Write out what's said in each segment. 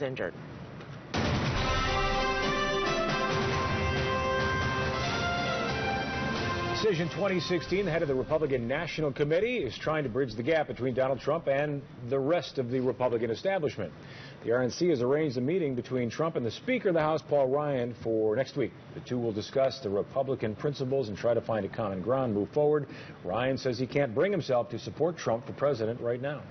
injured. Decision 2016, the head of the Republican National Committee is trying to bridge the gap between Donald Trump and the rest of the Republican establishment. The RNC has arranged a meeting between Trump and the Speaker of the House, Paul Ryan, for next week. The two will discuss the Republican principles and try to find a common ground, move forward. Ryan says he can't bring himself to support Trump for president right now.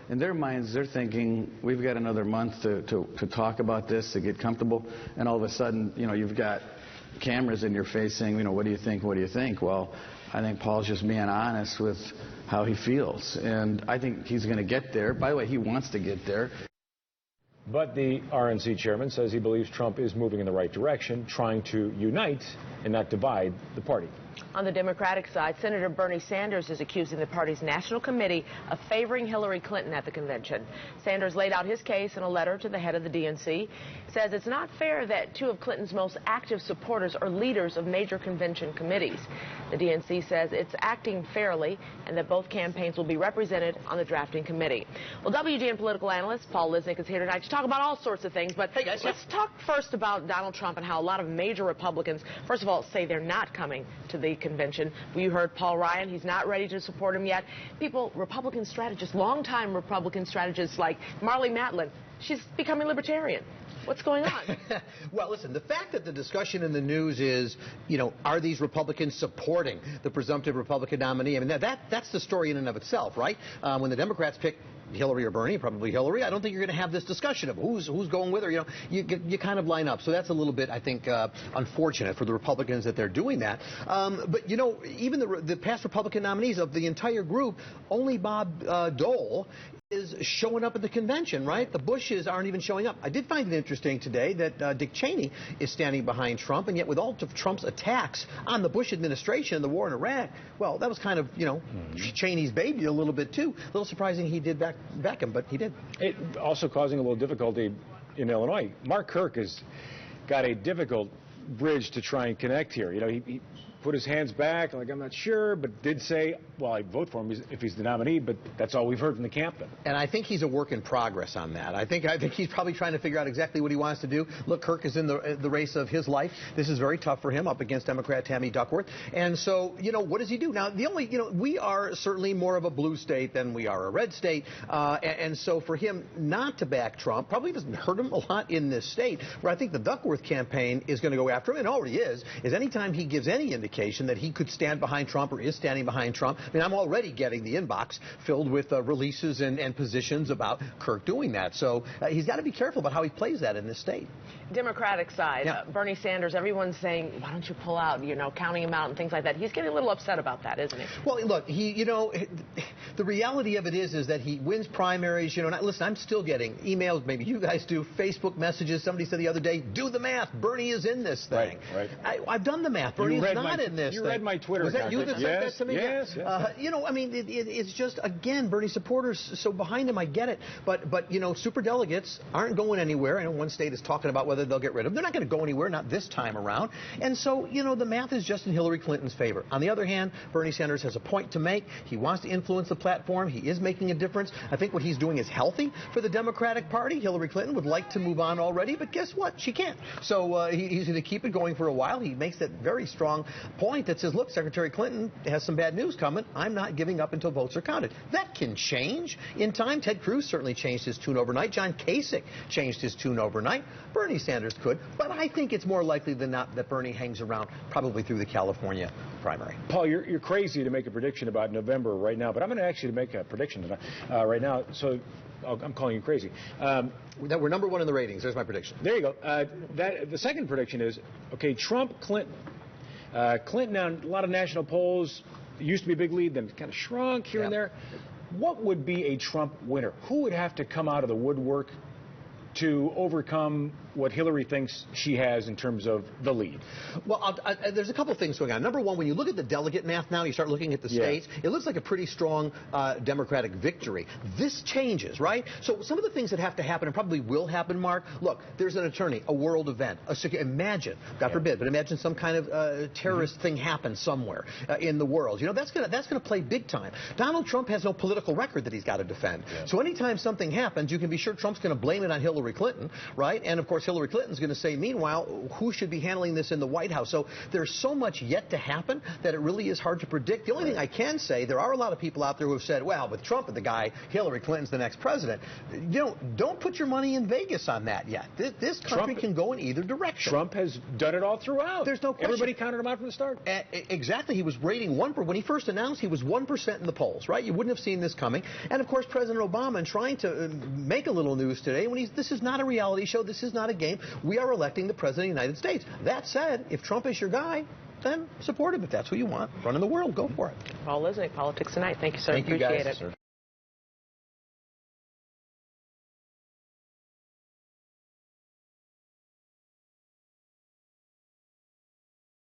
In their minds, they're thinking, we've got another month to talk about this, to get comfortable, and all of a sudden, you've got cameras in your face saying, what do you think, what do you think? Well, I think Paul's just being honest with how he feels, and I think he's going to get there. By the way, he wants to get there. But the RNC chairman says he believes Trump is moving in the right direction, trying to unite and not divide the party. On the Democratic side, Senator Bernie Sanders is accusing the party's national committee of favoring Hillary Clinton at the convention. Sanders laid out his case in a letter to the head of the DNC. Says it's not fair that two of Clinton's most active supporters are leaders of major convention committees. The DNC says it's acting fairly and that both campaigns will be represented on the drafting committee. Well, WGN political analyst Paul Lisnick is here tonight to talk about all sorts of things. But hey guys, let's talk first about Donald Trump and how a lot of major Republicans, first of all, say they're not coming to the convention. You heard Paul Ryan. He's not ready to support him yet. Republican strategists, longtime Republican strategists like Marlee Matlin, she's becoming libertarian. What's going on? Well, listen, the fact that the discussion in the news is, are these Republicans supporting the presumptive Republican nominee? I mean, that's the story in and of itself, right? When the Democrats pick Hillary or Bernie, probably Hillary, I don't think you're going to have this discussion of who's going with her. You kind of line up. So that's a little bit, I think, unfortunate for the Republicans that they're doing that. But, even the past Republican nominees of the entire group, only Bob Dole is showing up at the convention, right? The Bushes aren't even showing up. I did find it interesting today that Dick Cheney is standing behind Trump, and yet with all of Trump's attacks on the Bush administration, the war in Iraq, well, that was kind of, Cheney's baby a little bit, too. A little surprising he did back him, but he did. It also causing a little difficulty in Illinois. Mark Kirk has got a difficult bridge to try and connect here. He put his hands back, like, I'm not sure, but did say, well, I'd vote for him if he's the nominee, but that's all we've heard from the camp then. And I think he's a work in progress on that. I think he's probably trying to figure out exactly what he wants to do. Look, Kirk is in the race of his life. This is very tough for him up against Democrat Tammy Duckworth. And so, what does he do? Now, we are certainly more of a blue state than we are a red state. And so for him not to back Trump probably doesn't hurt him a lot in this state. Where I think the Duckworth campaign is going to go after him, and already is anytime he gives any indication that he could stand behind Trump or is standing behind Trump. I mean, I'm already getting the inbox filled with releases and positions about Kirk doing that. So he's got to be careful about how he plays that in this state. Democratic side, yeah. Bernie Sanders, everyone's saying, why don't you pull out, counting him out and things like that. He's getting a little upset about that, isn't he? Well, look, the reality of it is that he wins primaries. Listen, I'm still getting emails, maybe you guys do, Facebook messages. Somebody said the other day, do the math. Bernie is in this thing. Right. I've done the math. Bernie is not in this thing. You read my Twitter account. Was that you that said that to me? Yes. I mean, it's just, again, Bernie supporters, so behind him, I get it. But super delegates aren't going anywhere. I know one state is talking about whether they'll get rid of them. They're not going to go anywhere, not this time around. And so, the math is just in Hillary Clinton's favor. On the other hand, Bernie Sanders has a point to make. He wants to influence the platform. He is making a difference. I think what he's doing is healthy for the Democratic Party. Hillary Clinton would like to move on already, but guess what? She can't. So he's going to keep it going for a while. He makes that very strong point that says, look, Secretary Clinton has some bad news coming. I'm not giving up until votes are counted. That can change in time. Ted Cruz certainly changed his tune overnight. John Kasich changed his tune overnight. Bernie Sanders could, but I think it's more likely than not that Bernie hangs around probably through the California primary. Paul, you're crazy to make a prediction about November right now, but I'm going to ask you to make a prediction tonight, right now. So I'm calling you crazy. That we're number one in the ratings. There's my prediction. There you go. The second prediction is, okay, Trump, Clinton. Clinton on a lot of national polls, used to be a big lead, then kind of shrunk here and there. What would be a Trump winner? Who would have to come out of the woodwork to overcome what Hillary thinks she has in terms of the lead? Well, there's a couple things going on. Number one, when you look at the delegate math now, you start looking at the states, it looks like a pretty strong Democratic victory. This changes, right? So some of the things that have to happen and probably will happen, Mark, look, there's an attorney, a world event, imagine, God forbid, but imagine some kind of terrorist thing happens somewhere in the world. That's going to play big time. Donald Trump has no political record that he's got to defend. So anytime something happens, you can be sure Trump's going to blame it on Hillary Hillary Clinton, right? And of course, Hillary Clinton's going to say, meanwhile, who should be handling this in the White House? So there's so much yet to happen that it really is hard to predict. The only thing I can say, there are a lot of people out there who have said, well, with Trump the guy, Hillary Clinton's the next president. Don't put your money in Vegas on that yet. This country can go in either direction. Trump has done it all throughout. There's no question. Everybody counted him out from the start. Exactly. He was rating when he first announced, he was 1% in the polls, right? You wouldn't have seen this coming. And of course, President Obama, trying to make a little news today, this is not a reality show. This is not a game. We are electing the president of the United States. That said, if Trump is your guy, then support him. If that's who you want running the world, go for it. Paul Lisnick, Politics Tonight. Thank you, sir. Thank you, Appreciate guys. it.